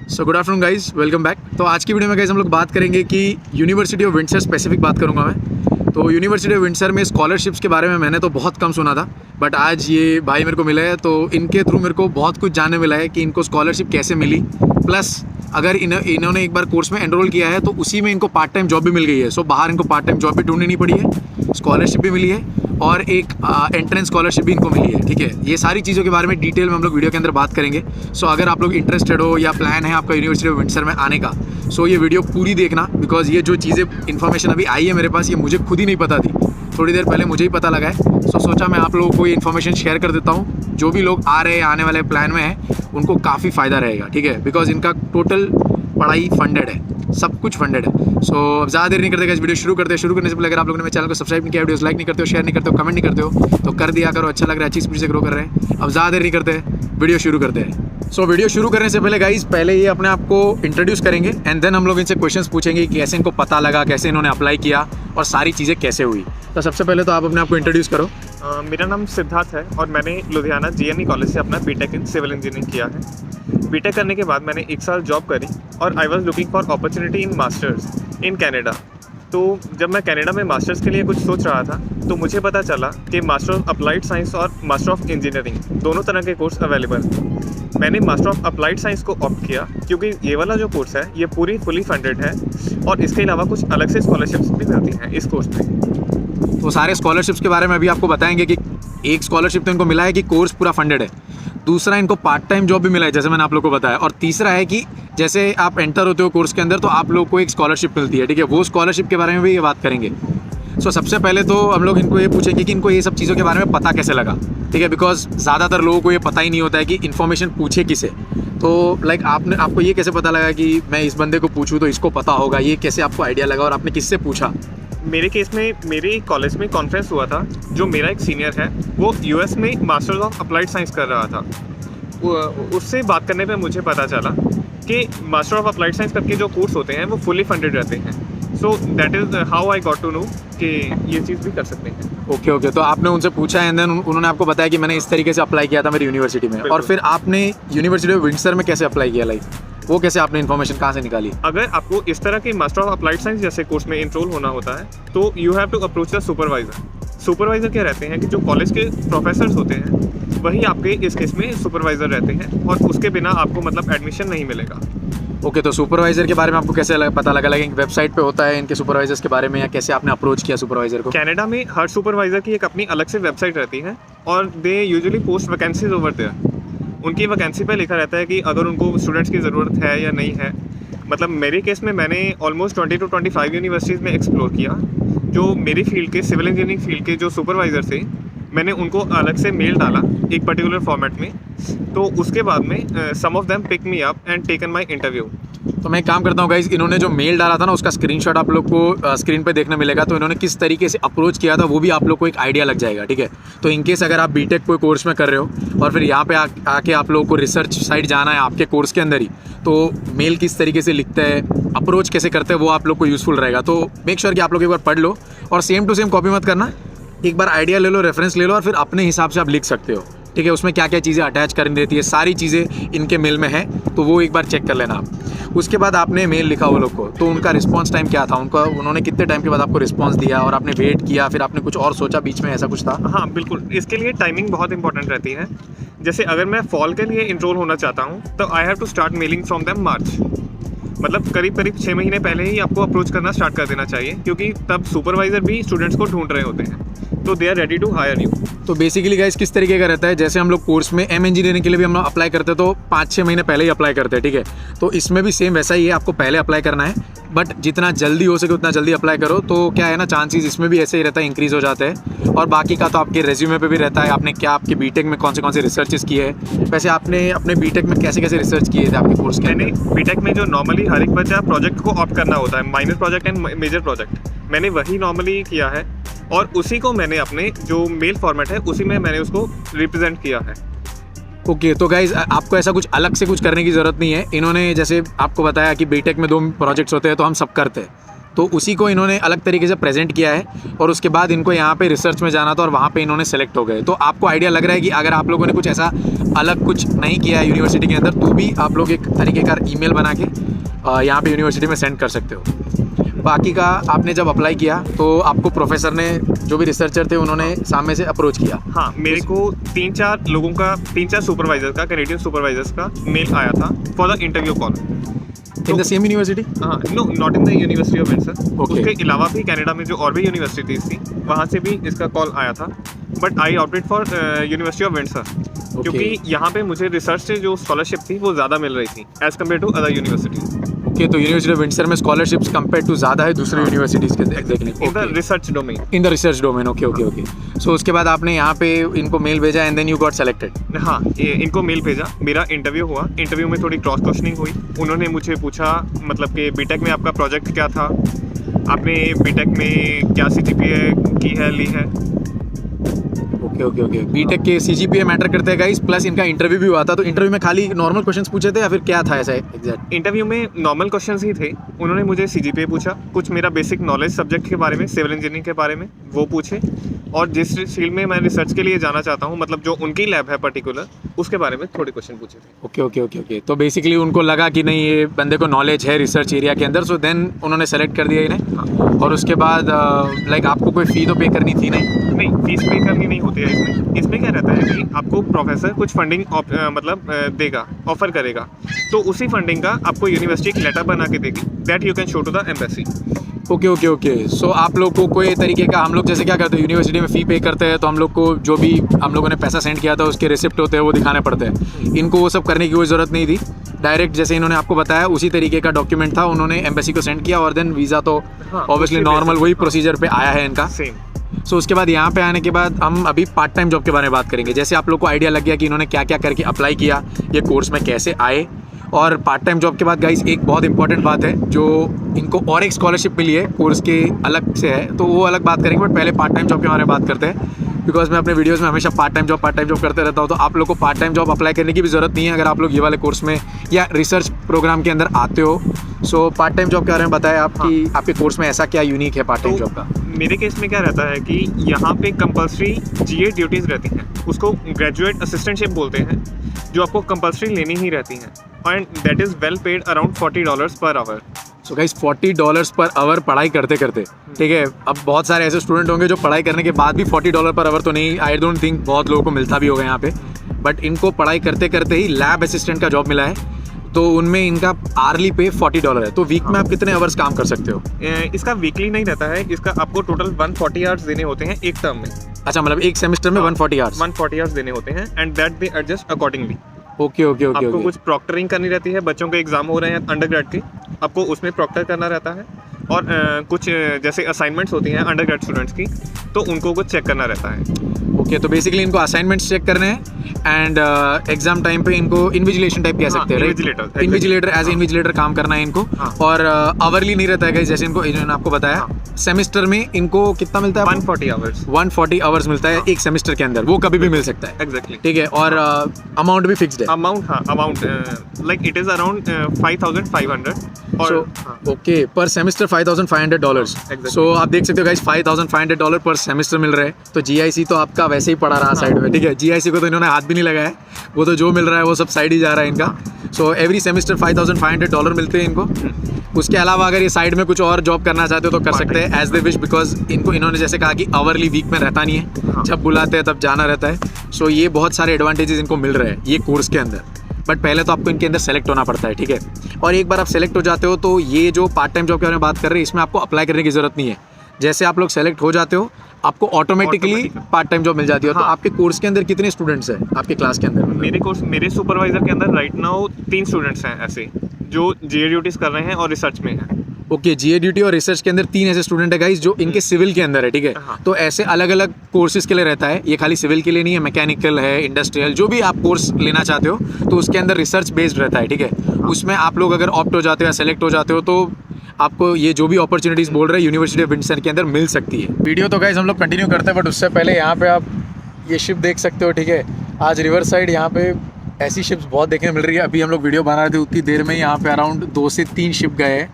So good afternoon guys, welcome back. तो आज की वीडियो में गाइज हम लोग बात करेंगे कि यूनिवर्सिटी ऑफ विंडसर स्पेसिफिक बात करूंगा मैं। तो यूनिवर्सिटी ऑफ विंडसर में स्कॉलरशिप्स के बारे में मैंने तो बहुत कम सुना था, बट आज ये भाई मेरे को मिले हैं तो इनके थ्रू मेरे को बहुत कुछ जानने मिला है कि इनको स्कॉलरशिप कैसे मिली। प्लस अगर इन्होंने एक बार कोर्स में एनरोल किया है तो उसी में इनको पार्ट टाइम जॉब भी मिल गई है। सो बाहर इनको पार्ट टाइम जॉब भी ढूंढनी नहीं पड़ी है, स्कॉलरशिप भी मिली है और एक एंट्रेंस स्कॉलरशिप भी इनको मिली है। ठीक है, ये सारी चीज़ों के बारे में डिटेल में हम लोग वीडियो के अंदर बात करेंगे। सो अगर आप लोग इंटरेस्टेड हो या प्लान है आपका यूनिवर्सिटी ऑफ विंडसर में आने का, सो ये वीडियो पूरी देखना, बिकॉज ये जो चीज़ें इन्फॉर्मेशन अभी आई है मेरे पास, ये मुझे खुद ही नहीं पता थी। थोड़ी देर पहले मुझे ही पता लगा है। सो सोचा मैं आप लोगों को ये इन्फॉर्मेशन शेयर कर देता हूँ। जो भी लोग आ रहे हैं, आने वाले प्लान में हैं, उनको काफ़ी फ़ायदा रहेगा। ठीक है, बिकॉज इनका टोटल पढ़ाई फंडेड है, सब कुछ फंडेड है। सो अब ज़्यादा देर नहीं करते, इस वीडियो शुरू करते हैं। शुरू करने से पहले अगर आप लोगों ने मेरे चैनल को सब्सक्राइब नहीं किया, वीडियोस लाइक नहीं करते हो, शेयर नहीं करते हो, कमेंट नहीं करते हो, तो कर दिया करो। अच्छा लग रहा है, अच्छी स्पीड से ग्रो कर रहे हैं। अब ज़्यादा देर नहीं करते, वीडियो शुरू करते हैं। सो वीडियो शुरू करने से पहले गाइज पहले ये अपने आप को इंट्रोड्यूस करेंगे एंड देन हम लोग इनसे क्वेश्चंस पूछेंगे कि कैसे इनको पता लगा, कैसे इन्होंने अप्लाई किया और सारी चीज़ें कैसे हुई। तो सबसे पहले तो आप अपने आप को इंट्रोड्यूस करो। मेरा नाम सिद्धार्थ है और मैंने लुधियाना जीएनई कॉलेज से अपना बीटेक इन सिविल इंजीनियरिंग किया है। बीटेक करने के बाद मैंने 1 साल जॉब करी और I was looking for opportunity in masters in Canada. तो जब मैं कनाडा में मास्टर्स के लिए कुछ सोच रहा था तो मुझे पता चला कि मास्टर ऑफ अप्लाइड साइंस और मास्टर ऑफ इंजीनियरिंग दोनों तरह के कोर्स अवेलेबल हैं। मैंने मास्टर ऑफ अप्लाइड साइंस को ऑप्ट किया क्योंकि ये वाला जो कोर्स है ये पूरी फुली फंडेड है और इसके अलावा कुछ अलग से स्कॉलरशिप्स भी मिलती हैं इस कोर्स में। तो सारे स्कॉलरशिप्स के बारे में अभी आपको बताएंगे कि एक स्कॉलरशिप तो इनको मिला है कि कोर्स पूरा फंडेड है, दूसरा इनको पार्ट टाइम जॉब भी मिला है जैसे मैंने आप लोग को बताया, और तीसरा है कि जैसे आप एंटर होते हो कोर्स के अंदर तो आप लोग को एक स्कॉलरशिप मिलती है। ठीक है, वो स्कॉलरशिप के बारे में भी ये बात करेंगे। सो सबसे पहले तो हम लोग इनको ये पूछेंगे कि इनको ये सब चीज़ों के बारे में पता कैसे लगा। ठीक है, बिकॉज ज़्यादातर लोगों को ये पता ही नहीं होता है कि इन्फॉर्मेशन पूछे किसे। तो लाइक आपको ये कैसे पता लगा कि मैं इस बंदे को पूछूँ तो इसको पता होगा, ये कैसे आपको आइडिया लगा और आपने किससे पूछा? मेरे केस में मेरे कॉलेज में कॉन्फ्रेंस हुआ था। जो मेरा एक सीनियर है वो यूएस में मास्टर्स ऑफ अप्लाइड साइंस कर रहा था। उससे बात करने पे मुझे पता चला कि मास्टर ऑफ अप्लाइड साइंस करके जो कोर्स होते हैं वो फुली फंडेड रहते हैं। So that is how I got to know कि ये चीज़ भी कर सकते हैं। ओके, तो आपने उनसे पूछा एंड देन उन्होंने आपको बताया कि मैंने इस तरीके से अप्लाई किया था मेरी यूनिवर्सिटी में, और फिर आपने यूनिवर्सिटी ऑफ विंडसर में कैसे अप्लाई किया? लाइक वो कैसे आपने इन्फॉर्मेशन कहाँ से निकाली? अगर आपको इस तरह के मास्टर ऑफ अप्लाइड साइंस जैसे कोर्स में एनरोल होना होता है तो you have to approach the supervisor. Supervisor क्या रहते हैं कि जो कॉलेज के प्रोफेसर्स होते हैं वही आपके इस केस में सुपरवाइजर रहते हैं और उसके बिना आपको मतलब एडमिशन नहीं मिलेगा। ओके, तो सुपरवाइजर के बारे में आपको कैसे पता लगा? लाइक वेबसाइट पे होता है इनके सुपरवाइजर्स के बारे में, या कैसे आपने अप्रोच किया सुपरवाइजर को? कनाडा में हर सुपरवाइजर की एक अपनी अलग से वेबसाइट रहती है और they usually post vacancies over there. उनकी वैकेंसी पे लिखा रहता है कि अगर उनको स्टूडेंट्स की ज़रूरत है या नहीं है। मतलब मेरे केस में मैंने ऑलमोस्ट 20 to 25 यूनिवर्सिटीज़ में एक्सप्लोर किया। जो मेरी फील्ड के सिविल इंजीनियरिंग फील्ड के जो सुपरवाइज़र थे, मैंने उनको अलग से मेल डाला एक पर्टिकुलर फॉर्मेट में। तो उसके बाद में some of them pick me up and taken my interview. तो मैं एक काम करता हूँ गाइज, इन्होंने जो मेल डाला था ना उसका स्क्रीनशॉट आप लोग को स्क्रीन पे देखने मिलेगा। तो इन्होंने किस तरीके से अप्रोच किया था वो भी आप लोग को एक आइडिया लग जाएगा। ठीक है, तो इनकेस अगर आप बीटेक कोई कोर्स में कर रहे हो और फिर यहाँ पे आके आप लोगों को रिसर्च साइट जाना है आपके कोर्स के अंदर ही, तो मेल किस तरीके से लिखते हैं, अप्रोच कैसे करते हैं, वो आप लोग को यूज़फुल रहेगा। तो मेक श्योर कि आप लोग एक बार पढ़ लो और सेम टू सेम कॉपी मत करना, एक बार आइडिया ले लो, रेफरेंस ले लो और फिर अपने हिसाब से आप लिख सकते हो। ठीक है, उसमें क्या क्या चीज़ें अटैच करनी देती है, सारी चीज़ें इनके मेल में है, तो वो एक बार चेक कर लेना आप। उसके बाद आपने मेल लिखा वो लोग को, तो उनका रिस्पांस टाइम क्या था? उन्होंने कितने टाइम के बाद आपको रिस्पांस दिया और आपने वेट किया, फिर आपने कुछ और सोचा बीच में, ऐसा कुछ था? हाँ बिल्कुल, इसके लिए टाइमिंग बहुत इंपॉर्टेंट रहती है। जैसे अगर मैं फॉल के लिए इनरोल होना चाहता हूँ तो I have to start mailing from them March. मतलब करीब 6 महीने पहले ही आपको अप्रोच करना स्टार्ट कर देना चाहिए, क्योंकि तब सुपरवाइजर भी स्टूडेंट्स को ढूंढ रहे होते हैं, तो they are ready to hire you. तो बेसिकली गाइस किस तरीके का रहता है, जैसे हम लोग कोर्स में एम इंजीनियरिंग के लिए भी हम लोग अप्लाई करते हैं तो 5-6 महीने पहले ही अप्लाई करते हैं। ठीक है, तो इसमें भी सेम वैसा ही है, आपको पहले अप्लाई करना है, बट जितना जल्दी हो सके उतना जल्दी अप्लाई करो। तो क्या है ना, चांसेस इसमें भी ऐसे ही रहता है, इंक्रीज़ हो जाते हैं। और बाकी का तो आपके रेज्यूमे पे भी रहता है, आपने क्या आपके बीटेक में कौन से रिसर्चेस किए हैं। वैसे आपने अपने बीटेक में कैसे रिसर्च किए थे आपके कोर्स के? मैंने बीटेक में जो नॉर्मली हर एक बच्चा प्रोजेक्ट को ऑप्ट करना होता है, minor project and major project, मैंने वही नॉर्मली किया है और उसी को मैंने अपने जो मेल फॉर्मेट है उसी में मैंने उसको रिप्रेजेंट किया है। ओके, तो गाइज आपको ऐसा कुछ अलग से कुछ करने की ज़रूरत नहीं है। इन्होंने जैसे आपको बताया कि बीटेक में 2 प्रोजेक्ट्स होते हैं तो हम सब करते हैं, तो उसी को इन्होंने अलग तरीके से प्रेजेंट किया है और उसके बाद इनको यहाँ पे रिसर्च में जाना था और वहाँ पे इन्होंने सेलेक्ट हो गए। तो आपको आइडिया लग रहा है कि अगर आप लोगों ने कुछ ऐसा अलग कुछ नहीं किया है यूनिवर्सिटी के अंदर, तो भी आप लोग एक तरीके का ईमेल बना के यहाँ पे यूनिवर्सिटी में सेंड कर सकते हो। बाकी का आपने जब अप्लाई किया तो आपको प्रोफेसर ने, जो भी रिसर्चर थे, उन्होंने सामने से अप्रोच किया। हाँ, मेरे को 3-4 लोगों का, 3-4 सुपरवाइजर का, कैनेडियन सुपरवाइजर्स का मेल आया था for the interview call. In the same university? हाँ, no, not in the university of Windsor. Okay. उसके अलावा भी कनाडा में जो और भी यूनिवर्सिटीज़ थी वहाँ से भी इसका कॉल आया था, but I opted for university of Windsor क्योंकि यहाँ पे मुझे रिसर्च से जो स्कॉलरशिप थी वो ज़्यादा मिल रही थी as compare to other universities. Okay, तो यूनिवर्सिटी ऑफ विंडसर में स्कॉलरशिप्स कंपेयर टू ज़्यादा है दूसरे यूनिवर्सिटीज़ के देखने। In the research domain. In the research domain, okay okay okay. So उसके बाद आपने यहाँ पे इनको मेल भेजा and then you got selected. हाँ, इनको मेल भेजा, मेरा इंटरव्यू हुआ। इंटरव्यू में थोड़ी क्रॉस क्वेश्चनिंग हुई। उन्होंने मुझे पूछा मतलब कि बीटेक में आपका प्रोजेक्ट क्या था, आपने बीटेक में क्या CGPA की है, ली है। Okay okay okay. बीटेक के CGPA मैटर करते हैं गाइस, प्लस इनका इंटरव्यू भी हुआ था। तो इंटरव्यू में खाली नॉर्मल क्वेश्चंस पूछे थे या फिर क्या था ऐसा एग्जैक्ट? इंटरव्यू में नॉर्मल क्वेश्चंस ही थे। उन्होंने मुझे CGPA पूछा, कुछ मेरा बेसिक नॉलेज सब्जेक्ट के बारे में, सिविल इंजीनियरिंग के बारे में वो पूछे, और जिस फील्ड में मैं रिसर्च के लिए जाना चाहता हूँ, मतलब जो उनकी लैब है पर्टिकुलर, उसके बारे में थोड़े क्वेश्चन पूछे थे। Okay okay okay okay. तो बेसिकली उनको लगा कि नहीं ये बंदे को नॉलेज है रिसर्च एरिया के अंदर, सो देन उन्होंने सेलेक्ट कर दिया इन्हें। हाँ। और उसके बाद लाइक आपको कोई फ़ी तो पे करनी थी नहीं? फीस पे करनी नहीं होती है इसमें। इसमें क्या रहता है कि आपको प्रोफेसर कुछ फंडिंग देगा, ऑफर करेगा, तो उसी फंडिंग का आपको यूनिवर्सिटी एक लेटर बना के देगी, that you can show to the embassy. Okay okay okay. So आप लोग को कोई तरीके का, हम लोग जैसे क्या करते हैं यूनिवर्सिटी में फ़ी पे करते हैं, तो हम लोग को जो भी हम लोगों ने पैसा सेंड किया था उसके रिसिप्ट होते हैं वो दिखाने पड़ते हैं। इनको वो सब करने की कोई ज़रूरत नहीं थी। डायरेक्ट जैसे इन्होंने आपको बताया उसी तरीके का डॉक्यूमेंट था, उन्होंने एम्बेसी को सेंड किया और देन वीज़ा तो ऑब्वियसली नॉर्मल वही प्रोसीजर पे आया है इनका। सेम। सो उसके बाद यहाँ पे आने के बाद हम अभी पार्ट टाइम जॉब के बारे में बात करेंगे। जैसे आप लोग को आइडिया लग गया कि इन्होंने क्या क्या करके अप्लाई किया, ये कोर्स में कैसे आए, और पार्ट टाइम जॉब के बाद गाइस एक बहुत इंपॉर्टेंट बात है जो इनको और एक स्कॉलरशिप मिली है कोर्स के अलग से है, तो वो अलग बात करेंगे। बट पहले पार्ट टाइम जॉब के बारे में बात करते हैं, बिकॉज मैं अपने वीडियोस में हमेशा पार्ट टाइम जॉब करते रहता हूँ। तो आप लोग को पार्ट टाइम जॉब अप्लाई करने की भी ज़रूरत नहीं है अगर आप लोग ये वाले कोर्स में या रिसर्च प्रोग्राम के अंदर आते हो। सो पार्ट टाइम जॉब के बारे में बताएं आप कि आपके कोर्स में ऐसा क्या यूनिक है पार्ट टाइम जॉब का? मेरे केस में क्या रहता है कि यहाँ पे कंपलसरी GA ड्यूटीज़ रहती हैं, उसको ग्रेजुएट असिस्टेंटशिप बोलते हैं, जो आपको कंपलसरी लेनी ही रहती हैं, and that is well paid around $40 per hour. So guys $40 per hour पढ़ाई करते करते, ठीक है। अब बहुत सारे ऐसे स्टूडेंट होंगे जो पढ़ाई करने के बाद भी $40 पर आवर तो नहीं, आई डोंट थिंक बहुत लोगों को मिलता भी होगा यहाँ पे, बट इनको पढ़ाई करते करते ही लैब असिस्टेंट का जॉब मिला है, तो उनमें इनका आर्ली पे $40 है। तो वीक में आप कितने आवर्स काम कर सकते हो? इसका वीकली नहीं रहता है, इसका आपको टोटल 140 आवर्स देने होते हैं एक टर्म में। अच्छा, मतलब एक सेमेस्टर में 140 आवर्स? 140 आवर्स देने होते हैं, and that they adjust accordingly. Okay okay okay. आपको कुछ प्रॉक्टरिंग करनी रहती है, बच्चों के एग्जाम हो रहे हैं अंडरग्रेड के, आपको उसमें प्रॉक्टर करना रहता है, और कुछ जैसे असाइनमेंट्स होती हैं अंडरग्रेड स्टूडेंट्स की, तो उनको कुछ चेक करना रहता है। ओके, तो बेसिकली इनको असाइनमेंट्स चेक करने हैं एंड एग्जाम टाइम पे इनको इन्विजिलेशन टाइप कह सकते हैं, इन्विजिलेटर, इन्विजिलेटर एज इन्विजिलेटर काम करना है इनको। और आवरली नहीं रहता है गाइस, जैसे इनको इन्होंने आपको बताया। सेमेस्टर में इनको कितना मिलता है? 140 आवर्स। 140 आवर्स मिलता है एक सेमेस्टर के अंदर, वो कभी भी मिल सकता है। एग्जैक्टली, ठीक है। और अमाउंट भी फिक्स्ड है? Amount like it is around 5500 और ओके, पर सेमेस्टर $5500। सो आप देख सकते हो गाइस $5500 पर सेमेस्टर मिल रहा है। तो GIC तो आपका वैसे ही पड़ा रहा साइड में, ठीक है। GIC को तो इन्होंने हाथ भी नहीं लगाया है, वो तो जो मिल रहा है वो सब साइड ही जा रहा है इनका। सो एवरी सेमेस्टर $5500 मिलते हैं इनको। उसके अलावा अगर ये साइड में कुछ और जॉब करना चाहते हो तो कर सकते हैं एज दे विश, बिकॉज इन्होंने जैसे कहा कि आवरली वीक में रहता नहीं है, जब बुलाते हैं तब जाना रहता है। सो ये बहुत सारे एडवांटेजेस इनको मिल रहे हैं ये कोर्स के अंदर। बट पहले तो आपको इनके अंदर सेलेक्ट होना पड़ता है, ठीक है। और एक बार आप सेलेक्ट हो जाते हो तो ये जो पार्ट टाइम जॉब के बारे में बात कर रहे हैं, इसमें आपको अप्लाई करने की जरूरत नहीं है। जैसे आप लोग सेलेक्ट हो जाते हो आपको ऑटोमेटिकली पार्ट टाइम जॉब मिल जाती है। तो आपके कोर्स के अंदर कितने स्टूडेंट्स हैं आपके क्लास के अंदर? मेरे सुपरवाइजर के अंदर राइट नाउ 3 स्टूडेंट्स हैं ऐसे जो GA ड्यूटीज कर रहे हैं और रिसर्च में हैं। ओके, GA ड्यूटी और रिसर्च के अंदर 3 ऐसे स्टूडेंट है गाइस जो इनके सिविल के अंदर है, ठीक है। तो ऐसे अलग अलग कोर्सेज के लिए रहता है, ये खाली सिविल के लिए नहीं है, मैकेनिकल है, इंडस्ट्रियल, जो भी आप कोर्स लेना चाहते हो तो उसके अंदर रिसर्च बेस्ड रहता है, ठीक है। उसमें आप लोग अगर ऑप्ट हो जाते हो या सेलेक्ट हो जाते हो तो आपको ये जो भी अपॉर्चुनिटीज़ बोल रहे हैं यूनिवर्सिटी ऑफ विंडसर के अंदर मिल सकती है। वीडियो तो गाइस हम लोग कंटिन्यू करते हैं, बट उससे पहले यहाँ पे आप ये शिप देख सकते हो, ठीक है। आज रिवर साइड यहाँ पे ऐसी शिप्स बहुत देखने मिल रही है। अभी हम लोग वीडियो बना रहे थे उतनी देर में यहाँ पे अराउंड 2 से 3 शिप गए हैं,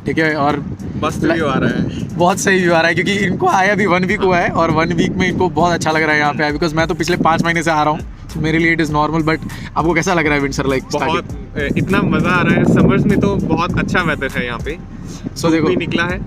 ठीक है। और मस्त व्यू आ रहा है, बहुत सही व्यू आ रहा है क्योंकि इनको आया भी 1 वीक हुआ है और 1 वीक में इनको बहुत अच्छा लग रहा है यहाँ पे, बिकॉज मैं तो पिछले 5 महीने से आ रहा हूँ, तो मेरे लिए इट इज़ नॉर्मल। बट आपको कैसा लग रहा है विंटर लाइक? बहुत इतना मज़ा आ रहा है। समर्स में तो बहुत अच्छा वेदर है यहाँ पे, सो देखो निकला है,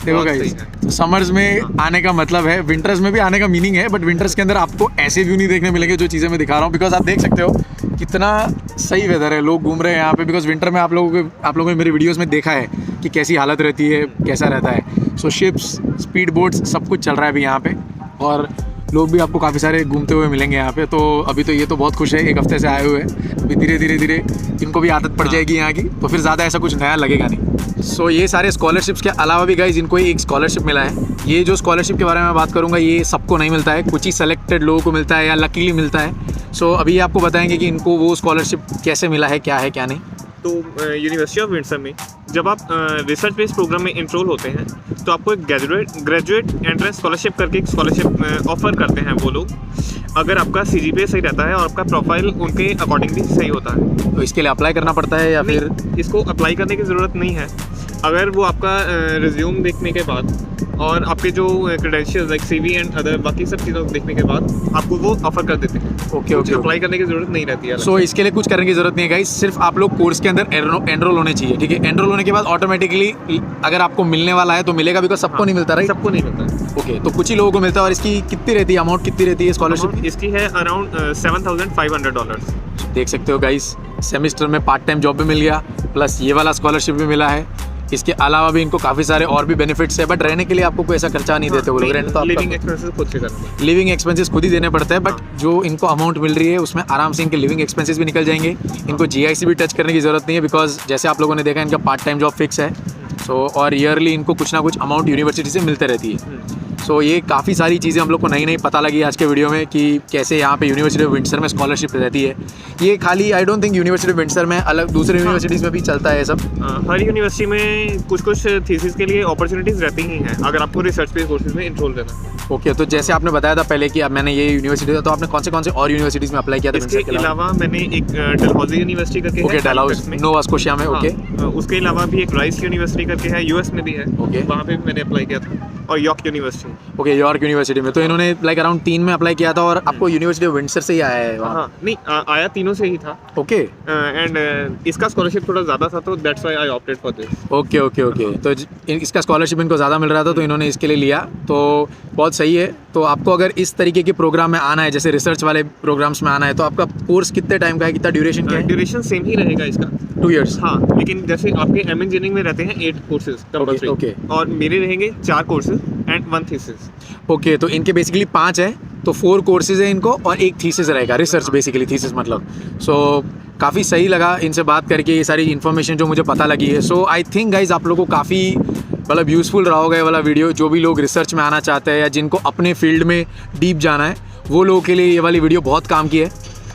देखो गाइस, तो समर्स में आने का मतलब है, विंटर्स में भी आने का मीनिंग है, बट विंटर्स के अंदर आपको ऐसे व्यू नहीं देखने मिलेंगे जो चीज़ें मैं दिखा रहा हूँ। बिकॉज आप देख सकते हो कितना सही वेदर है, लोग घूम रहे हैं यहाँ पे। बिकॉज विंटर में आप लोगों ने मेरे वीडियोस में देखा है कि कैसी हालत रहती है, कैसा रहता है। सो शिप्स, स्पीड बोट्स, सब कुछ चल रहा है अभी यहाँ पे, और लोग भी आपको काफ़ी सारे घूमते हुए मिलेंगे यहाँ पे। तो अभी तो ये तो बहुत खुश है, 1 हफ्ते से आए हुए हैं। अभी धीरे धीरे इनको भी आदत पड़ जाएगी यहाँ की, तो फिर ज़्यादा ऐसा कुछ नया लगेगा नहीं। सो ये सारे स्कॉलरशिप्स के अलावा भी गाइज इनको एक स्कॉलरशिप मिला है। ये जो स्कॉलरशिप के बारे में बात करूँगा, ये सबको नहीं मिलता है, कुछ ही सेलेक्टेड लोगों को मिलता है या लकीली मिलता है। सो अभी ये आपको बताएंगे कि इनको वो स्कॉलरशिप कैसे मिला है, क्या है क्या नहीं। तो यूनिवर्सिटी ऑफ विंडसर में जब आप रिसर्च बेस्ड प्रोग्राम में इंट्रोल होते हैं तो आपको एक ग्रेजुएट एंट्रेंस स्कॉलरशिप करके एक स्कॉलरशिप ऑफर करते हैं वो लोग, अगर आपका CGPA सही रहता है और आपका प्रोफाइल उनके अकॉर्डिंगली सही होता है। तो इसके लिए अप्लाई करना पड़ता है या फिर इसको अप्लाई करने की ज़रूरत नहीं है। अगर वो आपका रिज्यूम देखने के बाद और आपके जो credentials like CV and other बाकी सब चीज़ों को देखने के बाद आपको वो ऑफर कर देते हैं। ओके अप्लाई करने की ज़रूरत नहीं रहती है। सो इसके लिए कुछ करने की ज़रूरत नहीं है गाइस, सिर्फ आप लोग कोर्स के अंदर एनरोल होने चाहिए, ठीक है। एनरोल होने के बाद ऑटोमेटिकली अगर आपको मिलने वाला है तो मिलेगा, बिकॉज सबको नहीं मिलता, राइट? सबको नहीं मिलता। ओके, तो कुछ ही लोगों को मिलता है। और इसकी कितनी रहती है अमाउंट, कितनी रहती है स्कॉलरशिप? इसकी है अराउंड $7,500। देख सकते हो गाइस, सेमेस्टर में पार्ट टाइम जॉब भी मिल गया, प्लस ये वाला स्कॉलरशिप भी मिला है। इसके अलावा भी इनको काफ़ी सारे और भी बेनिफिट्स है, बट रहने के लिए आपको कोई ऐसा खर्चा नहीं देते वो लोग। रहने तो लिविंग एक्सपेंसेस खुद से करना है, लिविंग एक्सपेंसेस खुद ही देने पड़ते हैं, बट जो इनको अमाउंट मिल रही है उसमें आराम से इनके लिविंग एक्सपेंसेस भी निकल जाएंगे। इनको GIC भी टच करने की ज़रूरत नहीं है, बिकॉज जैसे आप लोगों ने देखा इनका पार्ट टाइम जॉब फिक्स है। सो और ईयरली इनको कुछ ना कुछ अमाउंट यूनिवर्सिटी से मिलते रहती है। सो ये काफ़ी सारी चीज़ें हम लोग को नई पता लगी आज के वीडियो में कि कैसे यहाँ पे यूनिवर्सिटी ऑफ विंडसर में स्कॉलरशिप रहती है। ये खाली I don't think university of Windsor में, अलग दूसरे यूनिवर्सिटीज़ में भी चलता है सब। हर यूनिवर्सिटी में कुछ थीसिस के लिए अपॉर्चुनिटीज़ रहती ही हैं अगर आपको रिसर्च बेस्ड कोर्सेज में इनरोल करना है। ओके, तो जैसे आपने बताया था पहले कि अब मैंने ये यूनिवर्सिटी था, तो आपने कौन से और यूनिवर्सिटीज़ में अप्लाई किया था? इसके अलावा मैंने एक डलहौजी यूनिवर्सिटी करके ओके, डलहौजी नोवा स्कोशिया में। ओके, उसके अलावा भी एक राइस यूनिवर्सिटी करके है, US में भी है। ओके, वहाँ पे भी मैंने अप्लाई किया था। और York university. Okay, York university में। तो इन्होंने लाइक अराउंड 3 में अप्लाई किया था और आपको यूनिवर्सिटी ऑफ विंडसर से ही आया है वहाँ? हाँ, नहीं आया तीनों से ही था। ओके, एंड इसका स्कॉलरशिप थोड़ा ज़्यादा था, तो that's why I opted for this. Okay okay okay, तो इसका स्कॉलरशिप इनको ज़्यादा मिल रहा था तो इन्होंने इसके लिए लिया, तो बहुत सही है। तो आपको अगर इस तरीके के प्रोग्राम में आना है, जैसे रिसर्च वाले प्रोग्राम्स में आना है, तो आपका कोर्स कितने टाइम का है, कितना ड्यूरेशन का है? ड्यूरेशन सेम ही रहेगा इसका, 2 इयर्स। हाँ, लेकिन जैसे आपके M इंजीनियरिंग में रहते हैं 8 कोर्सेज कंपल्सरी, ओके, और मेरे रहेंगे 4 कोर्सेज एंड 1 थीसिस। ओके, तो इनके बेसिकली 5 है, तो 4 कोर्सेज है इनको और 1 थीसिस रहेगा, रिसर्च बेसिकली थीसिस मतलब। सो काफ़ी सही लगा इनसे बात करके, ये सारी इन्फॉर्मेशन जो मुझे पता लगी है। सो आई थिंक गाइज आप लोगों को काफ़ी मतलब यूज़फुल रहा होगा ये वाला वीडियो। जो भी लोग रिसर्च में आना चाहते हैं या जिनको अपने फील्ड में डीप जाना है, वो लोगों के लिए ये वाली वीडियो बहुत काम की है।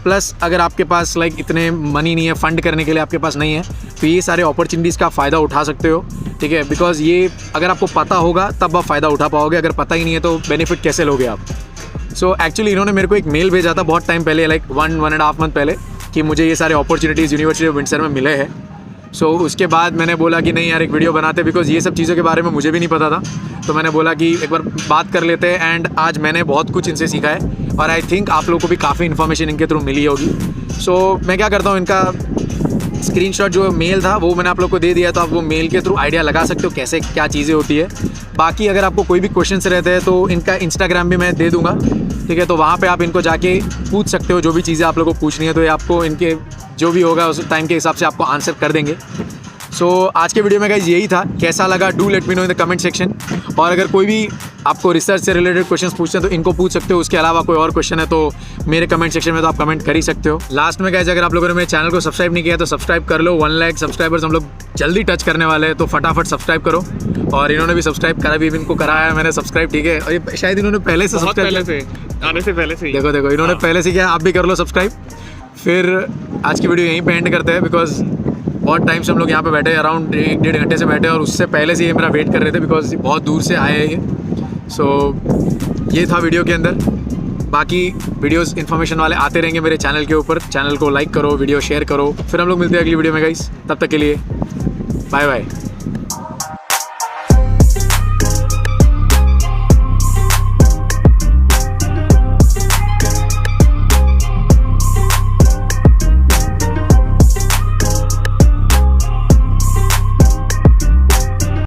प्लस अगर आपके पास लाइक इतने मनी नहीं है, फंड करने के लिए आपके पास नहीं है, तो ये सारे अपॉर्चुनिटीज़ का फ़ायदा उठा सकते हो, ठीक है। बिकॉज ये अगर आपको पता होगा तब आप फ़ायदा उठा पाओगे, अगर पता ही नहीं है तो बेनिफिट कैसे लोगे आप। सो एक्चुअली इन्होंने मेरे को एक मेल भेजा था बहुत टाइम पहले, लाइक 1.5 मंथ पहले, कि मुझे ये सारे अपॉर्चुनिटीज़ यूनिवर्सिटी ऑफ विंडसर में मिले हैं। सो उसके बाद मैंने बोला कि नहीं यार, एक वीडियो बनाते, बिकॉज ये सब चीज़ों के बारे में मुझे भी नहीं पता था। तो मैंने बोला कि एक बार बात कर लेते हैं, एंड आज मैंने बहुत कुछ इनसे सीखा है और आई थिंक आप लोगों को भी काफ़ी इन्फॉर्मेशन इनके थ्रू मिली होगी। सो मैं क्या करता हूँ, इनका स्क्रीनशॉट जो मेल था वो मैंने आप लोग को दे दिया, तो आप वो मेल के थ्रू आइडिया लगा सकते हो कैसे क्या चीज़ें होती है। बाकी अगर आपको कोई भी क्वेश्चंस रहते हैं तो इनका इंस्टाग्राम भी मैं दे दूँगा, ठीक है। तो वहाँ पे आप इनको जाके पूछ सकते हो जो भी चीज़ें आप लोगों को पूछनी है, तो ये आपको इनके जो भी होगा उस टाइम के हिसाब से आपको आंसर कर देंगे। सो आज के वीडियो में गाइस यही था, कैसा लगा do let me know in the comment section. और अगर कोई भी आपको रिसर्च से रिलेटेड क्वेश्चंस पूछते हैं तो इनको पूछ सकते हो, उसके अलावा कोई और क्वेश्चन है तो मेरे कमेंट सेक्शन में तो आप कमेंट कर ही सकते हो। लास्ट में गाइस, अगर आप लोगों ने मेरे चैनल को सब्सक्राइब नहीं किया तो सब्सक्राइब कर लो। 1 लाख सब्सक्राइबर्स हम लोग जल्दी टच करने वाले हैं, तो फटाफट सब्सक्राइब करो। और इन्होंने भी सब्सक्राइब करा, भी इनको कराया है मैंने सब्सक्राइब, ठीक है। और ये शायद इन्होंने पहले से सब्सक्राइब आने से पहले से देखो इन्होंने पहले से किया, आप भी कर लो सब्सक्राइब। फिर आज की वीडियो यहीं पे एंड करते हैं, बिकॉज बहुत टाइम से हम लोग यहाँ पे बैठे, अराउंड 1-1.5 घंटे से बैठे, और उससे पहले से ये मेरा वेट कर रहे थे बिकॉज बहुत दूर से आए हैं ये। सो ये था वीडियो के अंदर। बाकी वीडियोस इन्फॉर्मेशन वाले आते रहेंगे मेरे चैनल के ऊपर। चैनल को लाइक करो, वीडियो शेयर करो। फिर हम लोग मिलते हैं अगली वीडियो में गाइस, तब तक के लिए बाय बाय।